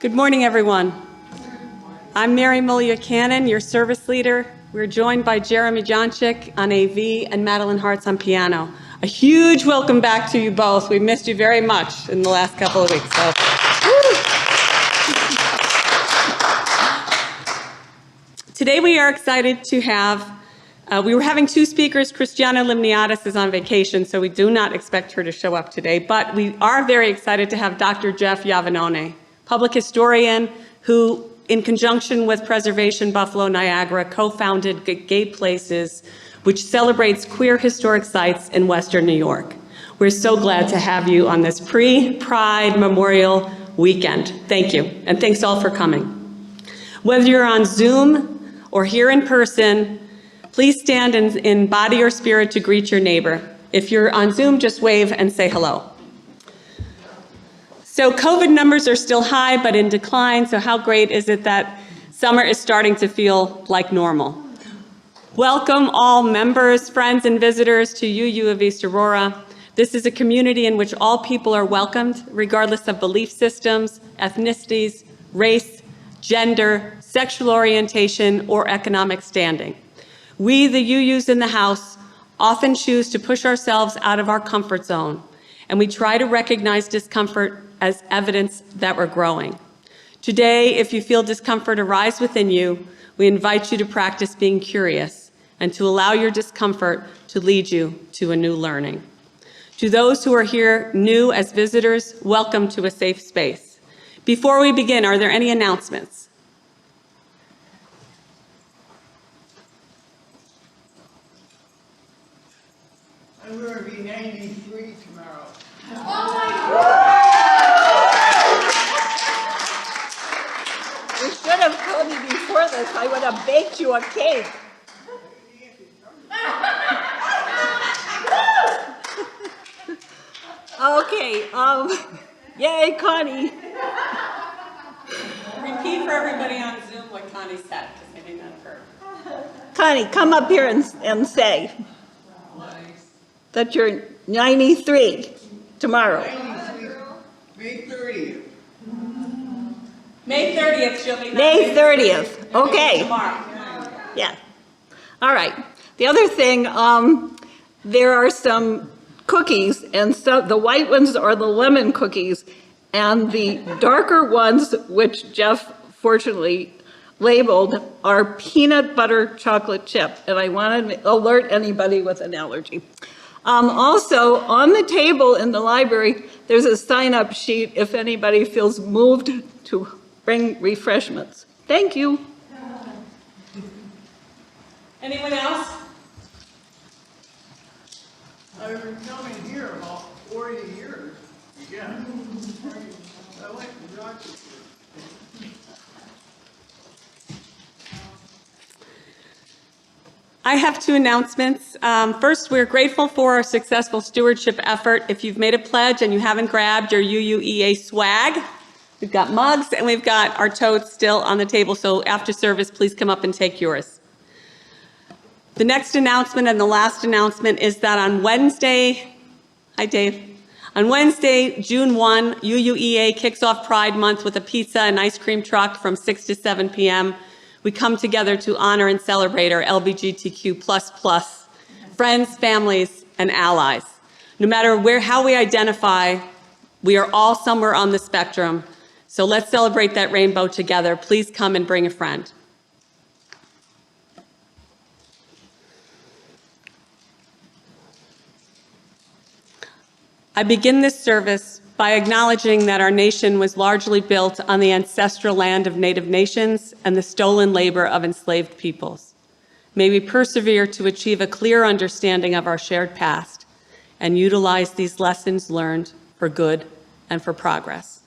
Good morning, everyone. I'm Mary Moglia-Cannon, your service leader. We're joined by Jeremy Johnchik on AV and Madeline Harts on piano. A huge welcome back to you both. We missed you very much in the last couple of weeks. Today we are excited to have, we were having two speakers. Christiana Limniatis is on vacation, so we do not expect her to show up today, but we are very excited to have Dr. Jeff Iovannone, public historian who, in conjunction with Preservation Buffalo Niagara, co-founded Gay Places, which celebrates queer historic sites in Western New York. We're so glad to have you on this pre-Pride Memorial weekend. Thank you, and thanks all for coming. Whether you're on Zoom or here in person, please stand in body or spirit to greet your neighbor. If you're on Zoom, just wave and say hello. So COVID numbers are still high, but in decline, so how great is it that summer is starting to feel like normal? Welcome all members, friends, and visitors to UU of East Aurora. This is a community in which all people are welcomed, regardless of belief systems, ethnicities, race, gender, sexual orientation, or economic standing. We, the UUs in the house, often choose to push ourselves out of our comfort zone, and we try to recognize discomfort as evidence that we're growing. Today, if you feel discomfort arise within you, we invite you to practice being curious and to allow your discomfort to lead you to a new learning. To those who are here new as visitors, welcome to a safe space. Before we begin, are there any announcements? I'm going to be 93 tomorrow. Oh my God! You should have told me before this. I would have baked you a cake. Okay, yay, Connie. Repeat for everybody on Zoom what Connie said, because they may not have heard. Connie, come up here and say that you're 93 tomorrow. 93, May 30th. May 30th, she'll be May 30th, okay. Tomorrow. Yeah. All right. The other thing, there are some cookies, and so the white ones are the lemon cookies, and the darker ones, which Jeff fortunately labeled, are peanut butter chocolate chip, and I want to alert anybody with an allergy. Also, on the table in the library, there's a sign-up sheet if anybody feels moved to bring refreshments. Thank you. Anyone else? I've been coming here about 40 years. Yeah. I like the chocolate chip. I have two announcements. First, we're grateful for our successful stewardship effort. If you've made a pledge and you haven't grabbed your UUEA swag, we've got mugs and we've got our totes still on the table, so after service, please come up and take yours. The next announcement and the last announcement is that on Wednesday, hi Dave, on Wednesday, June 1, UUEA kicks off Pride Month with a pizza and ice cream truck from 6 to 7 p.m. We come together to honor and celebrate our LGBTQ++ friends, families, and allies. No matter how we identify, we are all somewhere on the spectrum, so let's celebrate that rainbow together. Please come and bring a friend. I begin this service by acknowledging that our nation was largely built on the ancestral land of Native nations and the stolen labor of enslaved peoples. May we persevere to achieve a clear understanding of our shared past and utilize these lessons learned for good and for progress.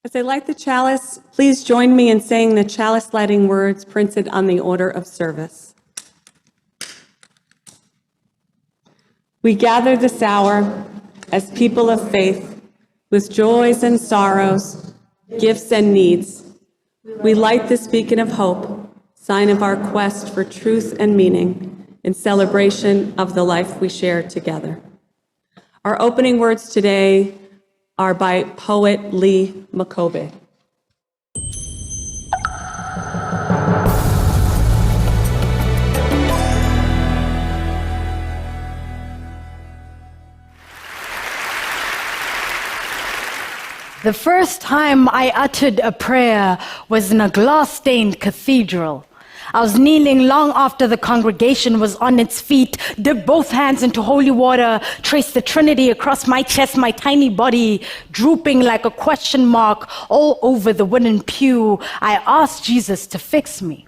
As I light the chalice, please join me in saying the chalice lighting words printed on the order of service. We gather this hour as people of faith with joys and sorrows, gifts and needs. We light this beacon of hope, sign of our quest for truth and meaning in celebration of the life we share together. Our opening words today are by poet Lee Makobe. The first time I uttered a prayer was in a glass-stained cathedral. I was kneeling long after the congregation was on its feet, dipped both hands into holy water, traced the Trinity across my chest, my tiny body drooping like a question mark all over the wooden pew. I asked Jesus to fix me.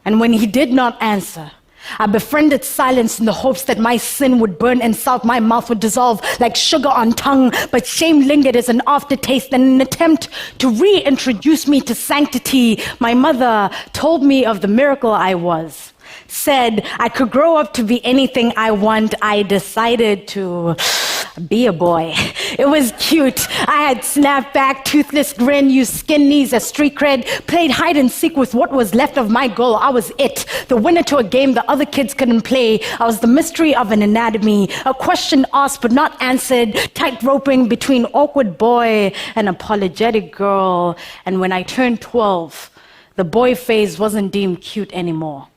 And when he did not answer, I befriended silence in the hopes that my sin would burn and salt my mouth would dissolve like sugar on tongue, but shame lingered as an aftertaste. And in an attempt to reintroduce me to sanctity, my mother told me of the miracle I was, said I could grow up to be anything I want. I decided to be a boy. It was cute. I had snapback, toothless grin, used skin knees as street cred, played hide and seek with what was left of my girl. I was it, the winner to a game the other kids couldn't play. I was the mystery of an anatomy, a question asked but not answered, tight roping between awkward boy and apologetic girl. And when I turned 12, the boy phase wasn't deemed cute anymore.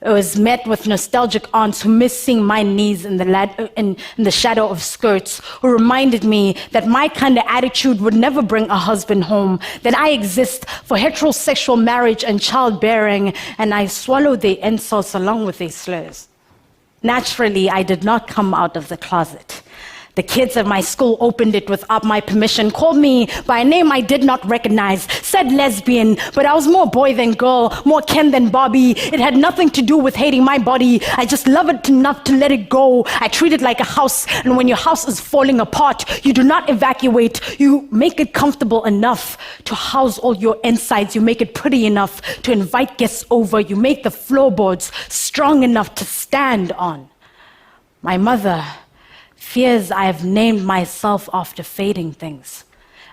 It was met with nostalgic aunts who missed seeing my knees in the shadow of skirts, who reminded me that my kind of attitude would never bring a husband home, that I exist for heterosexual marriage and childbearing, and I swallowed their insults along with their slurs. Naturally, I did not come out of the closet. The kids at my school opened it without my permission, called me by a name I did not recognize, said lesbian, but I was more boy than girl, more Ken than Barbie. It had nothing to do with hating my body. I just love it enough to let it go. I treat it like a house, and when your house is falling apart, you do not evacuate. You make it comfortable enough to house all your insides. You make it pretty enough to invite guests over. You make the floorboards strong enough to stand on. My mother fears I have named myself after fading things,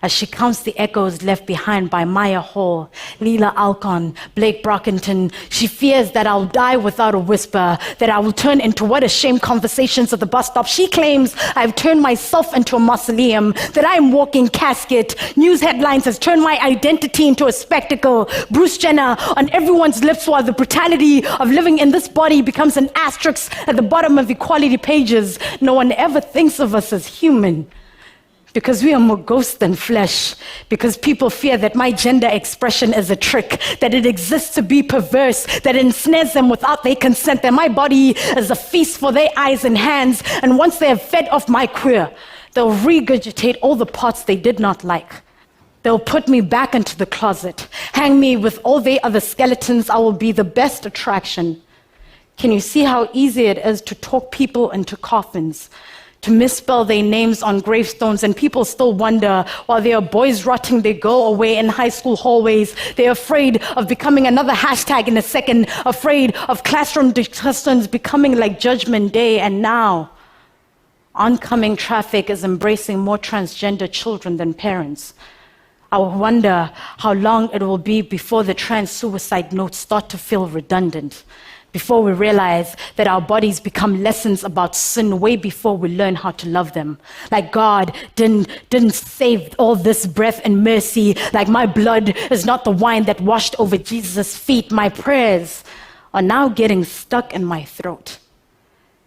as she counts the echoes left behind by Maya Hall, Leela Alcon, Blake Brockington. She fears that I'll die without a whisper, that I will turn into what a shame conversations at the bus stop. She claims I've turned myself into a mausoleum, that I am walking casket. News headlines has turned my identity into a spectacle. Bruce Jenner on everyone's lips, while the brutality of living in this body becomes an asterisk at the bottom of equality pages. No one ever thinks of us as human, because we are more ghost than flesh, because people fear that my gender expression is a trick, that it exists to be perverse, that it ensnares them without their consent, that my body is a feast for their eyes and hands, and once they have fed off my queer, they'll regurgitate all the parts they did not like. They'll put me back into the closet, hang me with all their other skeletons. I will be the best attraction. Can you see how easy it is to talk people into coffins, to misspell their names on gravestones, and people still wonder while there are boys rotting their girl away in high school hallways. They're afraid of becoming another hashtag in a second, afraid of classroom discussions becoming like Judgment Day. And now, oncoming traffic is embracing more transgender children than parents. I wonder how long it will be before the trans suicide notes start to feel redundant, before we realize that our bodies become lessons about sin way before we learn how to love them. Like God didn't save all this breath and mercy, like my blood is not the wine that washed over Jesus' feet. My prayers are now getting stuck in my throat.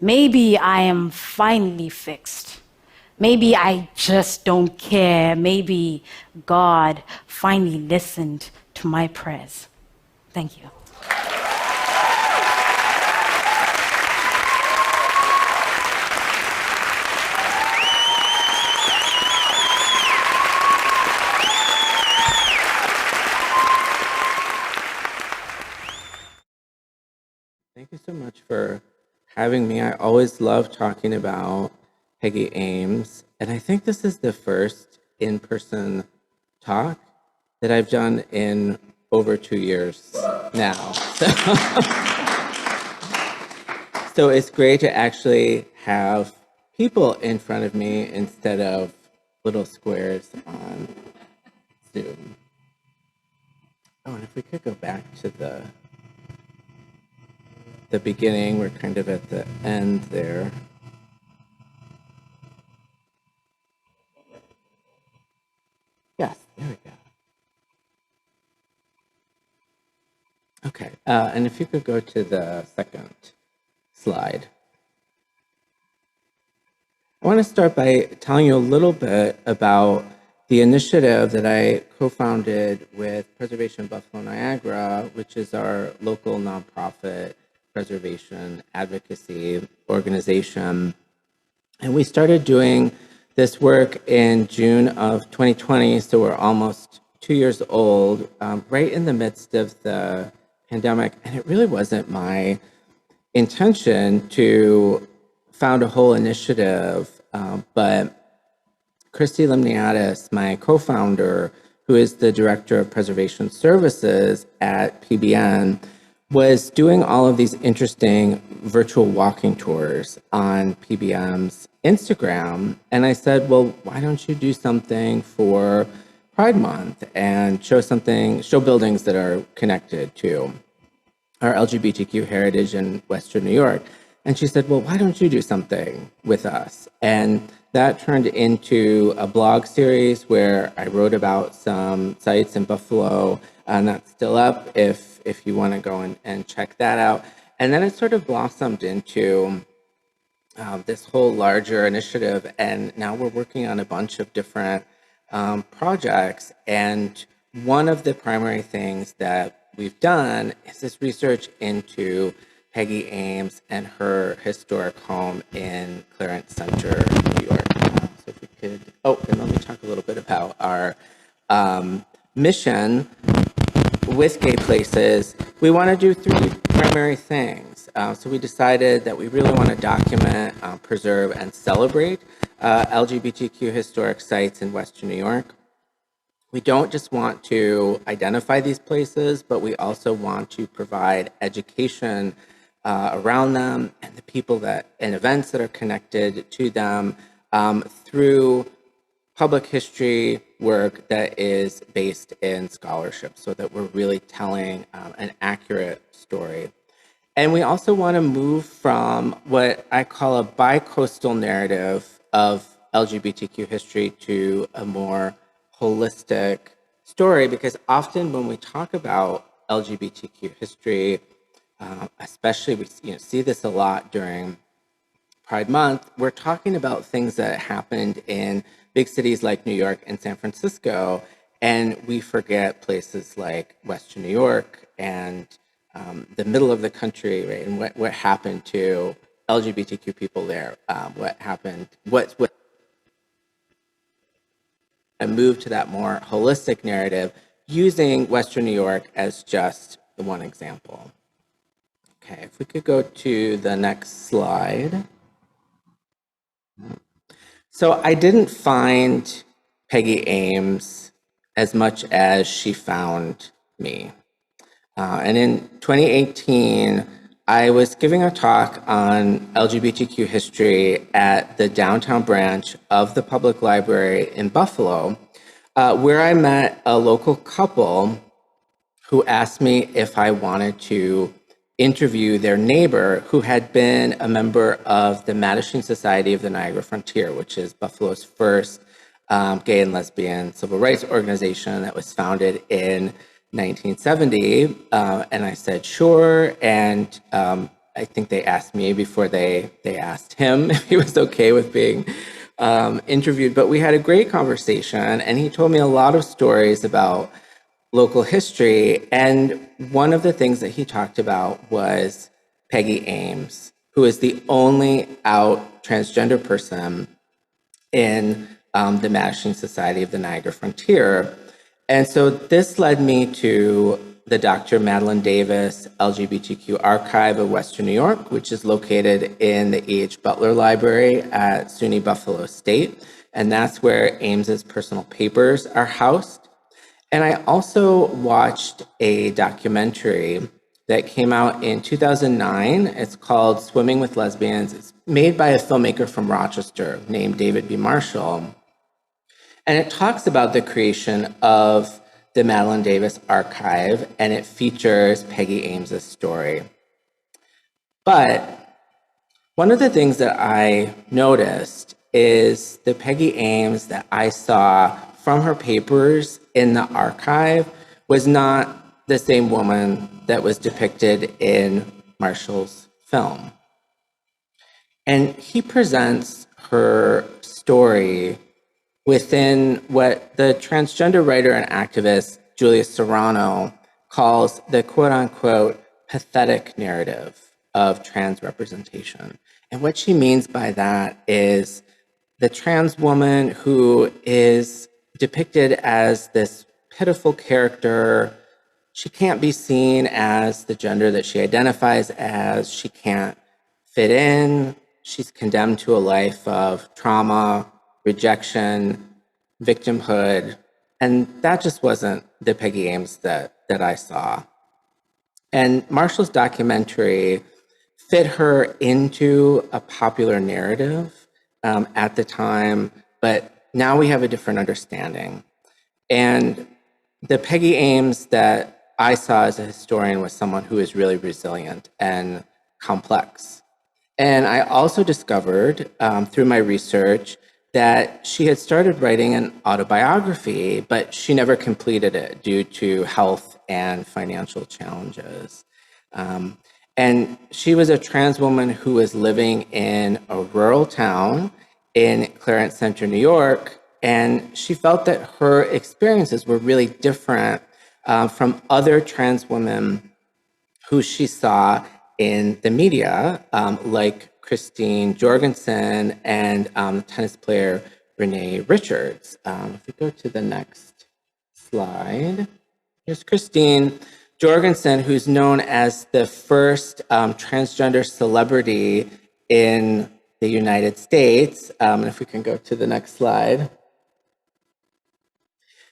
Maybe I am finally fixed. Maybe I just don't care. Maybe God finally listened to my prayers. Thank you. Thank you so much for having me. I always love talking about Peggie Ames, and I think this is the first in-person talk that I've done in over 2 years now. So it's great to actually have people in front of me instead of little squares on Zoom. Oh, and if we could go back to the beginning, we're kind of at the end there. Yes, there we go. Okay, and if you could go to the second slide. I want to start by telling you a little bit about the initiative that I co-founded with Preservation Buffalo Niagara, which is our local nonprofit preservation advocacy organization. And we started doing this work in June of 2020, so we're almost 2 years old, right in the midst of the pandemic. And it really wasn't my intention to found a whole initiative, but Christiana Limniatis, my co-founder, who is the director of preservation services at PBN, was doing all of these interesting virtual walking tours on PBM's Instagram. And I said, well, why don't you do something for Pride Month and show buildings that are connected to our LGBTQ heritage in Western New York. And she said, well, why don't you do something with us? And that turned into a blog series where I wrote about some sites in Buffalo, and that's still up if you want to go and check that out. And then it sort of blossomed into this whole larger initiative, and now we're working on a bunch of different projects. And one of the primary things that we've done is this research into Peggie Ames and her historic home in Clarence Center, New York. So if we could, and let me talk a little bit about our mission with Gay Places. We want to do 3 primary things. So we decided that we really want to document, preserve, and celebrate LGBTQ historic sites in Western New York. We don't just want to identify these places, but we also want to provide education around them and the people and events that are connected to them through public history work that is based in scholarship, so that we're really telling an accurate story. And we also want to move from what I call a bi-coastal narrative of LGBTQ history to a more holistic story, because often when we talk about LGBTQ history, especially we see this a lot during Pride Month, we're talking about things that happened in big cities like New York and San Francisco, and we forget places like Western New York and the middle of the country, right? And what happened to LGBTQ people there, and move to that more holistic narrative using Western New York as just the one example. Okay, if we could go to the next slide. So I didn't find Peggie Ames as much as she found me. And in 2018, I was giving a talk on LGBTQ history at the downtown branch of the public library in Buffalo, where I met a local couple who asked me if I wanted to interview their neighbor who had been a member of the Madeline Society of the Niagara Frontier, which is Buffalo's first gay and lesbian civil rights organization that was founded in 1970. And I said, sure. And I think they asked me before they asked him if he was okay with being interviewed. But we had a great conversation, and he told me a lot of stories about local history. And one of the things that he talked about was Peggie Ames, who is the only out transgender person in the Madeline Society of the Niagara Frontier. And so this led me to the Dr. Madeline Davis LGBTQ Archive of Western New York, which is located in the E.H. Butler Library at SUNY Buffalo State. And that's where Ames's personal papers are housed. And I also watched a documentary that came out in 2009. It's called Swimming with Lesbians. It's made by a filmmaker from Rochester named David B. Marshall. And it talks about the creation of the Madeline Davis Archive, and it features Peggie Ames' story. But one of the things that I noticed is the Peggie Ames that I saw from her papers in the archive was not the same woman that was depicted in Marshall's film. And he presents her story within what the transgender writer and activist Julia Serrano calls the quote-unquote pathetic narrative of trans representation. And what she means by that is the trans woman who is depicted as this pitiful character. She can't be seen as the gender that she identifies as. She can't fit in. She's condemned to a life of trauma, rejection, victimhood. And that just wasn't the Peggie Ames that I saw. And Marshall's documentary fit her into a popular narrative at the time, but now we have a different understanding. And the Peggie Ames that I saw as a historian was someone who is really resilient and complex. And I also discovered through my research that she had started writing an autobiography, but she never completed it due to health and financial challenges. And she was a trans woman who was living in a rural town in Clarence Center, New York, and she felt that her experiences were really different from other trans women who she saw in the media, like Christine Jorgensen and tennis player Renee Richards. If we go to the next slide, here's Christine Jorgensen, who's known as the first transgender celebrity in the United States. And if we can go to the next slide.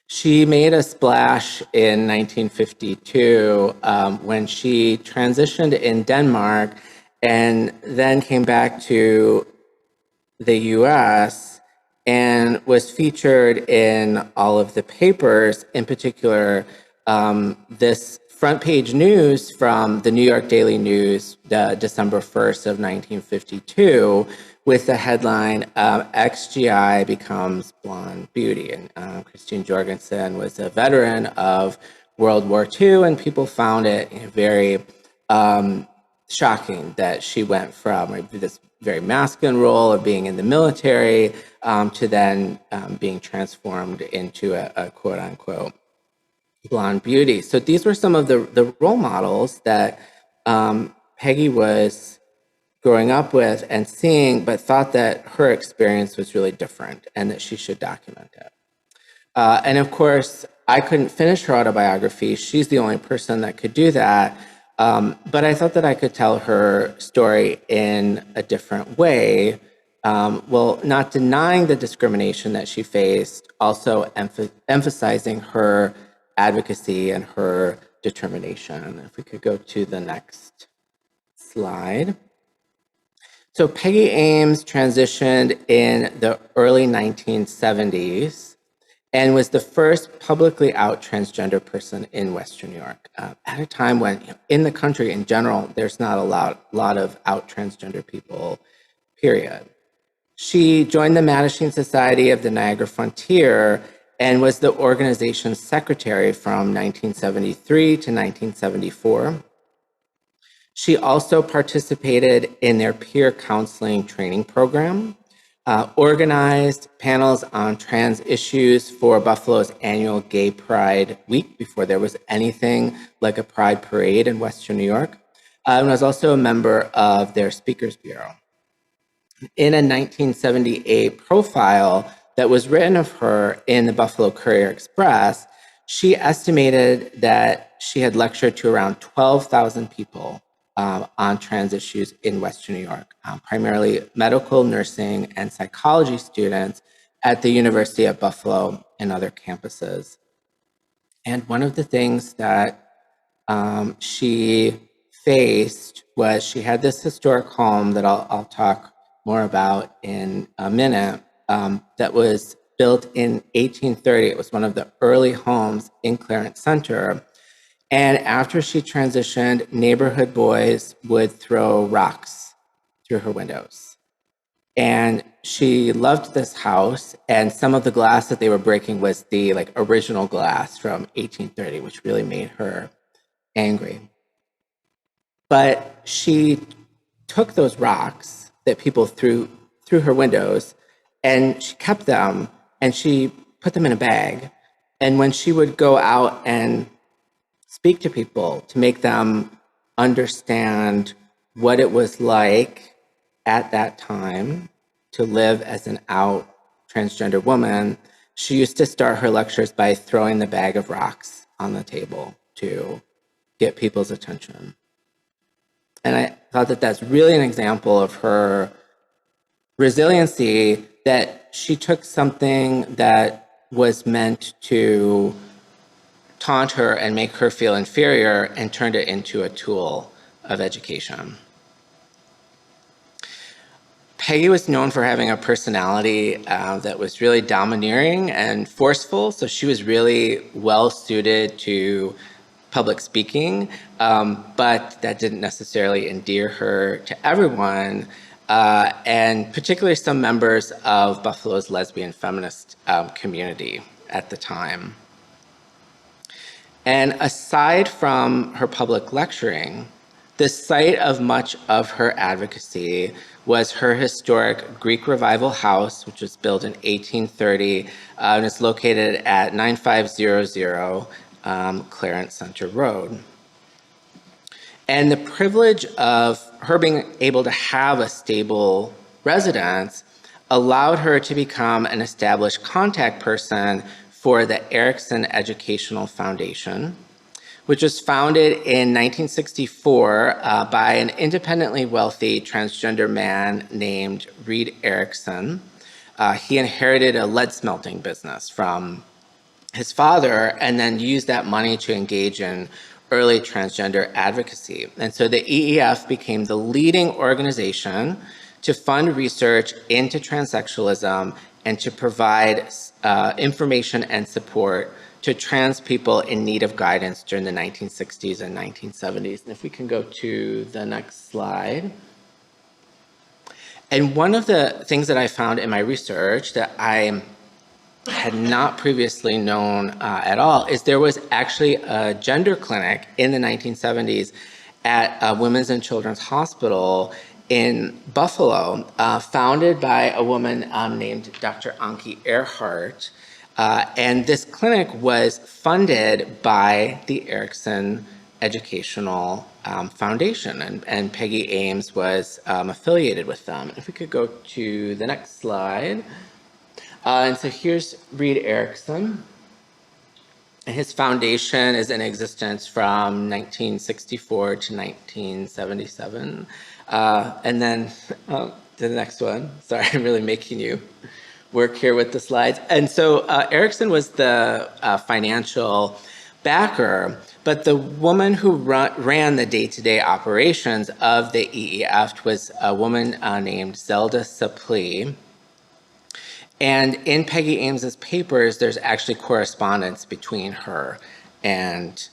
She made a splash in 1952 when she transitioned in Denmark and then came back to the US and was featured in all of the papers, in particular, this front page news from the New York Daily News, December 1st of 1952, with the headline, XGI becomes blonde beauty. And Christine Jorgensen was a veteran of World War II, and people found it very shocking that she went from this very masculine role of being in the military to then being transformed into a quote unquote blonde beauty. So these were some of the role models that Peggie was growing up with and seeing, but thought that her experience was really different and that she should document it. And of course, I couldn't finish her autobiography. She's the only person that could do that. But I thought that I could tell her story in a different way, well, not denying the discrimination that she faced, also emphasizing her advocacy and her determination. If we could go to the next slide. So Peggie Ames transitioned in the early 1970s and was the first publicly out transgender person in Western New York at a time when in the country in general, there's not a lot of out transgender people, period. She joined the Mattachine Society of the Niagara Frontier and was the organization's secretary from 1973 to 1974. She also participated in their peer counseling training program, organized panels on trans issues for Buffalo's annual Gay Pride Week before there was anything like a Pride parade in Western New York, and was also a member of their Speakers Bureau. In a 1978 profile that was written of her in the Buffalo Courier Express, she estimated that she had lectured to around 12,000 people on trans issues in Western New York, primarily medical, nursing, and psychology students at the University of Buffalo and other campuses. And one of the things that she faced was she had this historic home that I'll talk more about in a minute that was built in 1830. It was one of the early homes in Clarence Center. And after she transitioned, neighborhood boys would throw rocks through her windows. And she loved this house, and some of the glass that they were breaking was the original glass from 1830, which really made her angry. But she took those rocks that people threw through her windows, and she kept them, and she put them in a bag. And when she would go out and speak to people to make them understand what it was like at that time to live as an out transgender woman, she used to start her lectures by throwing the bag of rocks on the table to get people's attention. And I thought that that's really an example of her resiliency, that she took something that was meant to taunt her and make her feel inferior and turned it into a tool of education. Peggie was known for having a personality that was really domineering and forceful, so she was really well suited to public speaking, but that didn't necessarily endear her to everyone, and particularly some members of Buffalo's lesbian feminist community at the time. And aside from her public lecturing, the site of much of her advocacy was her historic Greek Revival house, which was built in 1830 and is located at 9500 Clarence Center Road. And the privilege of her being able to have a stable residence allowed her to become an established contact person for the Erickson Educational Foundation, which was founded in 1964 by an independently wealthy transgender man named Reed Erickson. He inherited a lead smelting business from his father and then used that money to engage in early transgender advocacy. And so the EEF became the leading organization to fund research into transsexualism and to provide information and support to trans people in need of guidance during the 1960s and 1970s. And if we can go to the next slide. And one of the things that I found in my research that I had not previously known at all is there was actually a gender clinic in the 1970s at Women's and Children's Hospital in Buffalo, founded by a woman named Dr. Anki Earhart. And this clinic was funded by the Erickson Educational Foundation, and Peggie Ames was affiliated with them. If we could go to the next slide. And so here's Reed Erickson. And his foundation is in existence from 1964 to 1977. And then to the next one. Sorry, I'm really making you work here with the slides. And so Erickson was the financial backer, but the woman who ran the day-to-day operations of the EEF was a woman named Zelda Saplee. And in Peggie Ames's papers, there's actually correspondence between her and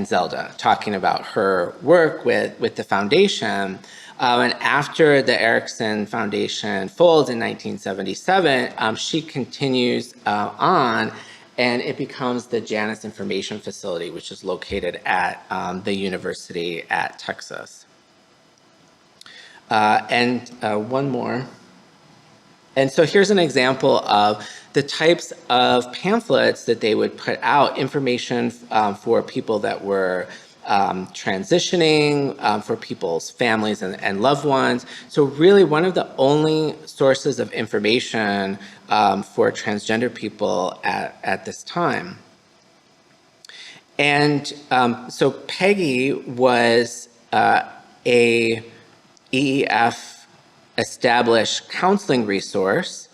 Zelda, talking about her work with the foundation. And after the Erickson Foundation folds in 1977, she continues on, and it becomes the Janus Information Facility, which is located at the University at Texas. And one more. And so here's an example of the types of pamphlets that they would put out, information for people that were transitioning, for people's families and loved ones. So really one of the only sources of information for transgender people at this time. And so Peggie was a EEF established counseling resource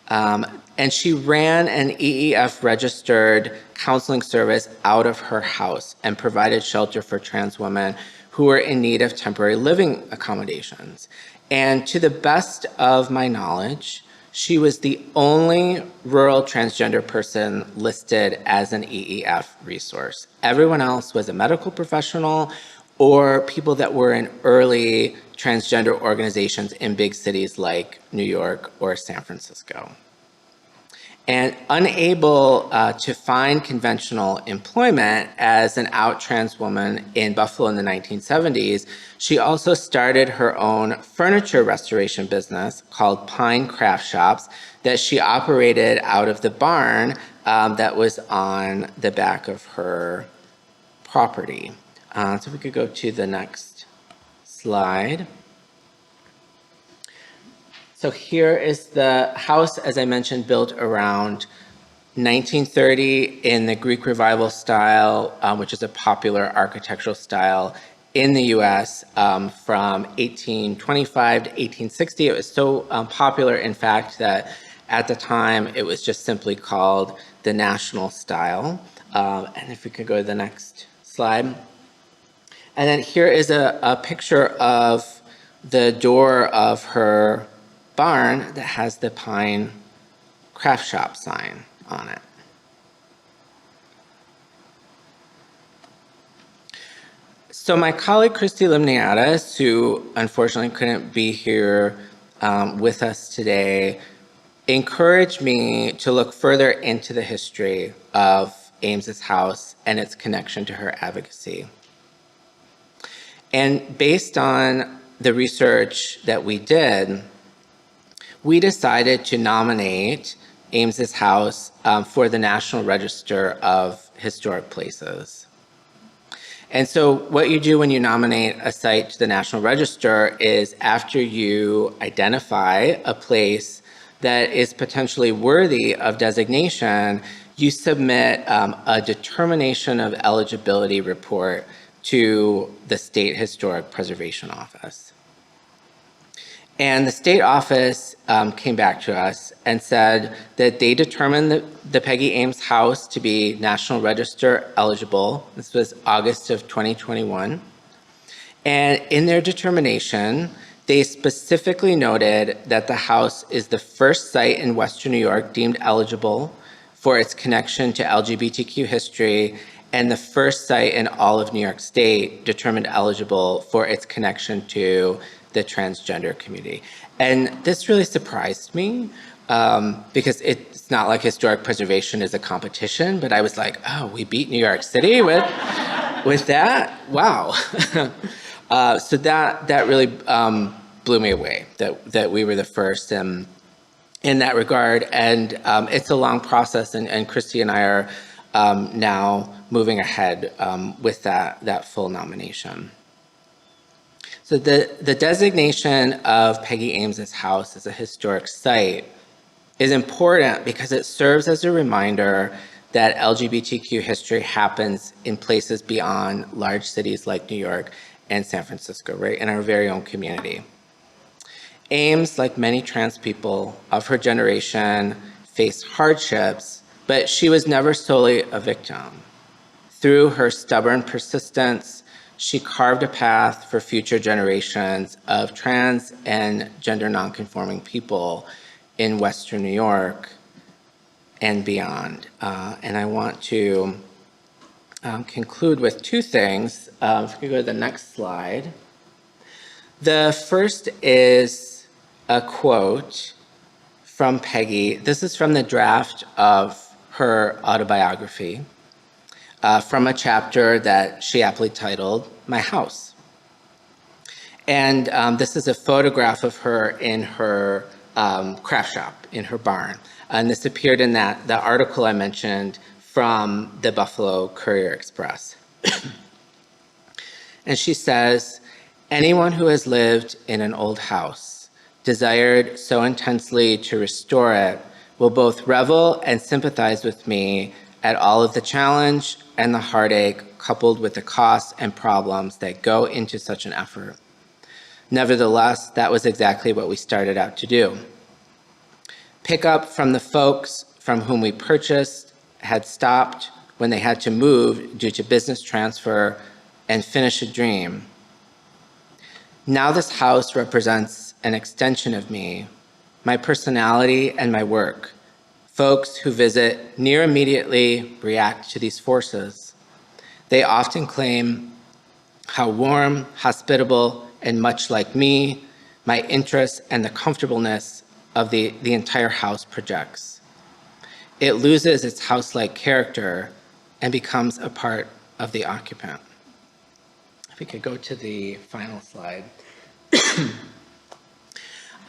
And she ran an EEF-registered counseling service out of her house and provided shelter for trans women who were in need of temporary living accommodations. And to the best of my knowledge, she was the only rural transgender person listed as an EEF resource. Everyone else was a medical professional or people that were in early transgender organizations in big cities like New York or San Francisco. And unable to find conventional employment as an out trans woman in Buffalo in the 1970s, she also started her own furniture restoration business called Pine Craft Shops that she operated out of the barn that was on the back of her property. So if we could go to the next slide. So here is the house, as I mentioned, built around 1930 in the Greek Revival style, which is a popular architectural style in the US from 1825 to 1860. It was so popular, in fact, that at the time it was just simply called the National Style. And if we could go to the next slide. And then here is a picture of the door of her barn that has the Pine Craft Shop sign on it. So my colleague Christiana Limniatis, who unfortunately couldn't be here with us today, encouraged me to look further into the history of Ames's house and its connection to her advocacy. And based on the research that we did, we decided to nominate Ames's house for the National Register of Historic Places. And so what you do when you nominate a site to the National Register is after you identify a place that is potentially worthy of designation, you submit a determination of eligibility report to the State Historic Preservation Office. And the state office came back to us and said that they determined the Peggie Ames house to be National Register eligible. This was August of 2021. And in their determination, they specifically noted that the house is the first site in Western New York deemed eligible for its connection to LGBTQ history and the first site in all of New York State determined eligible for its connection to the transgender community. And this really surprised me because it's not like historic preservation is a competition, but I was like, oh, we beat New York City with that? Wow. So that really blew me away, that we were the first in that regard. And it's a long process, and Christy and I are now moving ahead with that full nomination. So the designation of Peggie Ames's house as a historic site is important because it serves as a reminder that LGBTQ history happens in places beyond large cities like New York and San Francisco, right, in our very own community. Ames, like many trans people of her generation, faced hardships, but she was never solely a victim. Through her stubborn persistence, she carved a path for future generations of trans and gender nonconforming people in Western New York and beyond. And I want to conclude with two things. If we go to the next slide. The first is a quote from Peggie. This is from the draft of her autobiography. From a chapter that she aptly titled, My House. And this is a photograph of her in her craft shop, in her barn. And this appeared in the article I mentioned from the Buffalo Courier Express. And she says, anyone who has lived in an old house, desired so intensely to restore it, will both revel and sympathize with me at all of the challenge and the heartache coupled with the costs and problems that go into such an effort. Nevertheless, that was exactly what we started out to do. Pickup from the folks from whom we purchased had stopped when they had to move due to business transfer and finish a dream. Now this house represents an extension of me, my personality and my work. Folks who visit near immediately react to these forces. They often claim how warm, hospitable, and much like me, my interests and the comfortableness of the entire house projects. It loses its house-like character and becomes a part of the occupant. If we could go to the final slide.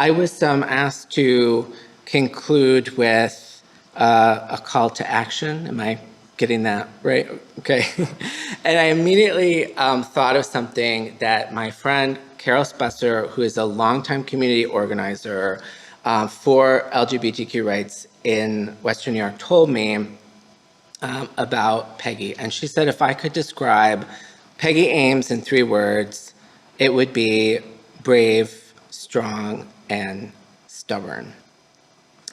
I was asked to conclude with a call to action. Am I getting that right? Okay. And I immediately thought of something that my friend Carol Spesser, who is a longtime community organizer for LGBTQ rights in Western New York, told me about Peggie. And she said if I could describe Peggie Ames in 3 words, it would be brave, strong, and stubborn.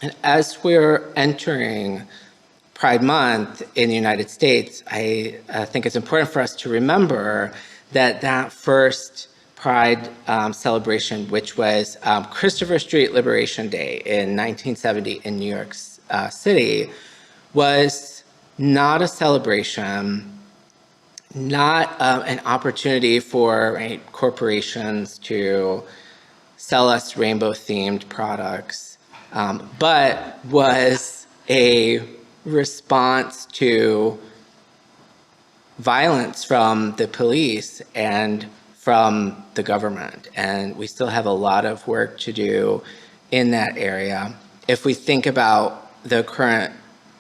And as we're entering Pride Month in the United States, I think it's important for us to remember that that first Pride celebration, which was Christopher Street Liberation Day in 1970 in New York City, was not a celebration, not an opportunity for corporations to sell us rainbow-themed products, but was a response to violence from the police and from the government. And we still have a lot of work to do in that area. If we think about the current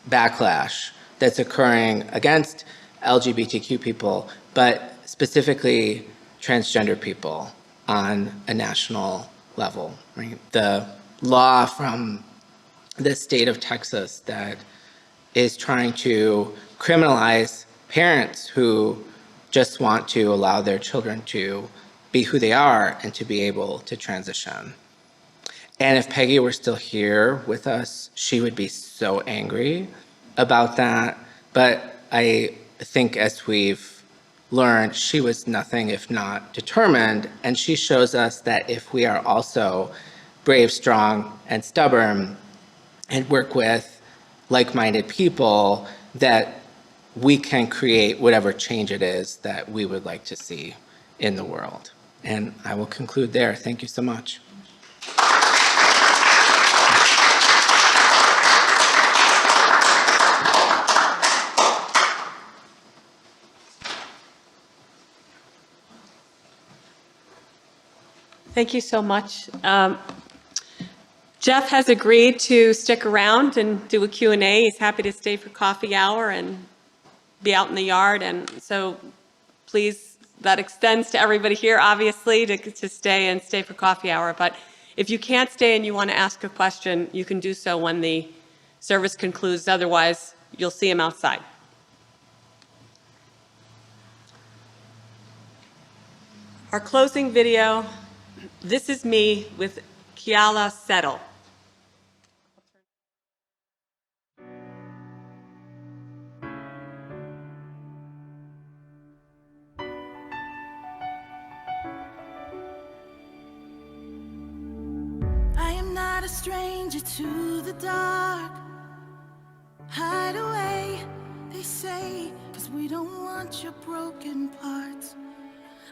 backlash that's occurring against LGBTQ people, but specifically transgender people on a national level, right? The law from the state of Texas that is trying to criminalize parents who just want to allow their children to be who they are and to be able to transition. And if Peggie were still here with us, she would be so angry about that. But I think as we've learned, she was nothing if not determined. And she shows us that if we are also brave, strong, and stubborn and work with like-minded people, that we can create whatever change it is that we would like to see in the world. And I will conclude there. Thank you so much. Thank you so much. Jeff has agreed to stick around and do a Q&A. He's happy to stay for coffee hour and be out in the yard. And so please, that extends to everybody here, obviously, to stay for coffee hour. But if you can't stay and you want to ask a question, you can do so when the service concludes. Otherwise, you'll see him outside. Our closing video, this is me with Kiala Settle. Not a stranger to the dark. Hide away, they say, 'cause we don't want your broken parts.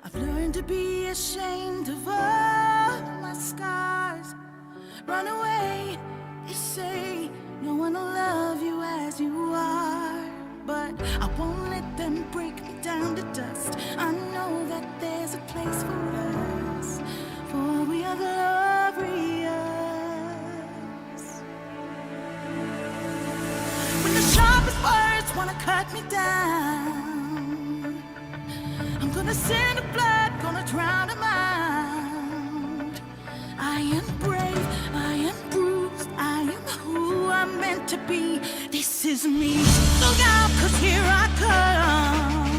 I've learned to be ashamed of all my scars. Run away, they say, no one will love you as you are. But I won't let them break me down to dust. I know that there's a place for us, for we are glorious. When the sharpest words wanna cut me down, I'm gonna send a blood, gonna drown them out. I am brave, I am bruised, I am who I'm meant to be. This is me. Look out, 'cause here I come,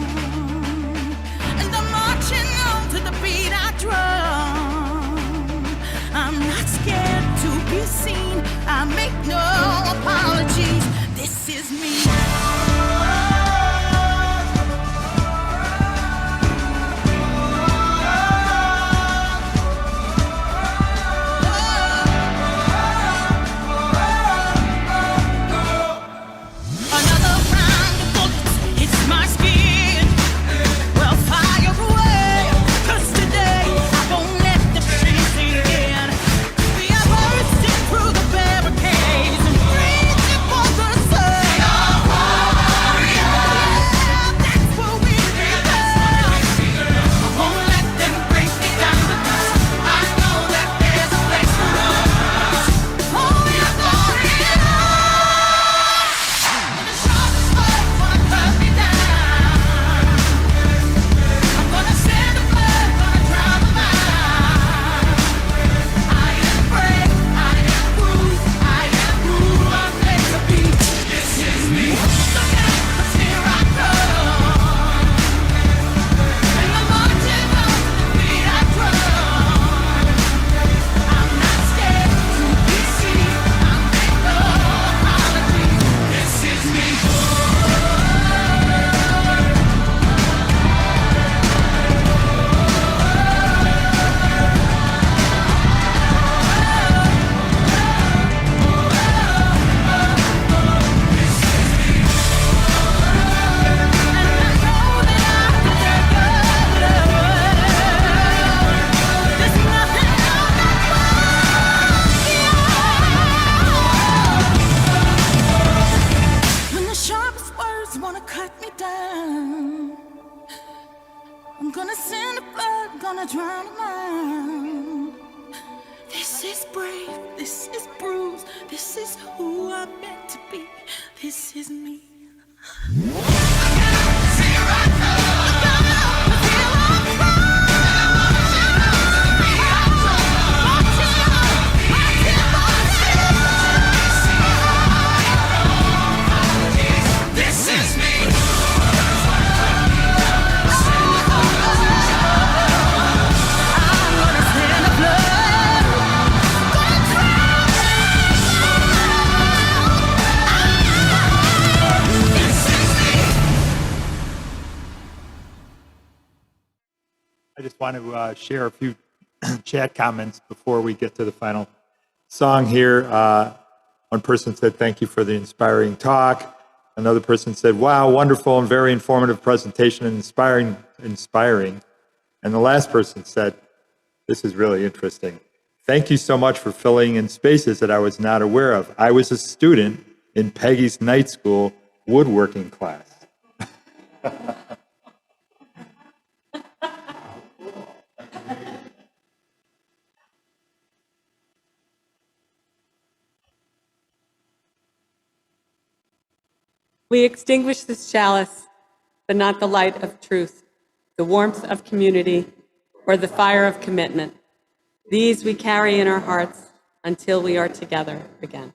and I'm marching on to the beat I drum. I'm not scared to be seen, I make no down. I'm gonna send a flood, gonna drown a mind. This is brave, this is bruised, this is who I'm meant to be, this is me. I just want to share a few chat comments before we get to the final song here. One person said, thank you for the inspiring talk. Another person said, wow, wonderful and very informative presentation and inspiring. And the last person said, this is really interesting. Thank you so much for filling in spaces that I was not aware of. I was a student in Peggie's night school woodworking class. We extinguish this chalice, but not the light of truth, the warmth of community, or the fire of commitment. These we carry in our hearts until we are together again.